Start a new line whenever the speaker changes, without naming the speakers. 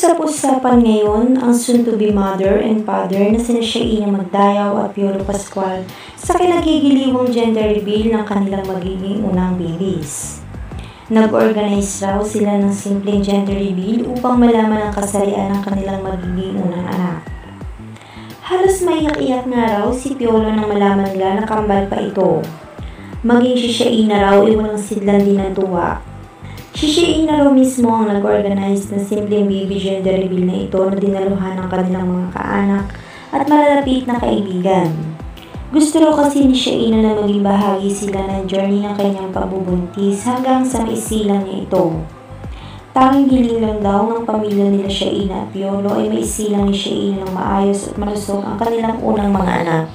Usap-usapan ngayon ang soon-to-be mother and father na sina Shaina Magdayaw at Piolo Pascual sa kinagigiliwang gender reveal ng kanilang magiging unang babies. Nag-organize raw sila ng simpleng gender reveal upang malaman ang kasarian ng kanilang magiging unang anak. Halos maiyak-iyak nga raw si Piolo nang malaman nila na kambal pa ito. Maging si Shaina raw ay walang sidlan din ng tuwa. Si Shaina raw mismo ang nag-organize ng simpleng baby gender reveal na ito na dinaluhan ng kanilang mga kaanak at malalapit na kaibigan. Gusto raw kasi ni Shaina na maging bahagi sila ng journey ng kanyang pagbubuntis hanggang sa maisilang niya ito. Tanging hiling lang daw ng pamilya nila Shaina at Piolo ay maisilang ni Shaina ng maayos at malusog ang kanilang unang mga anak.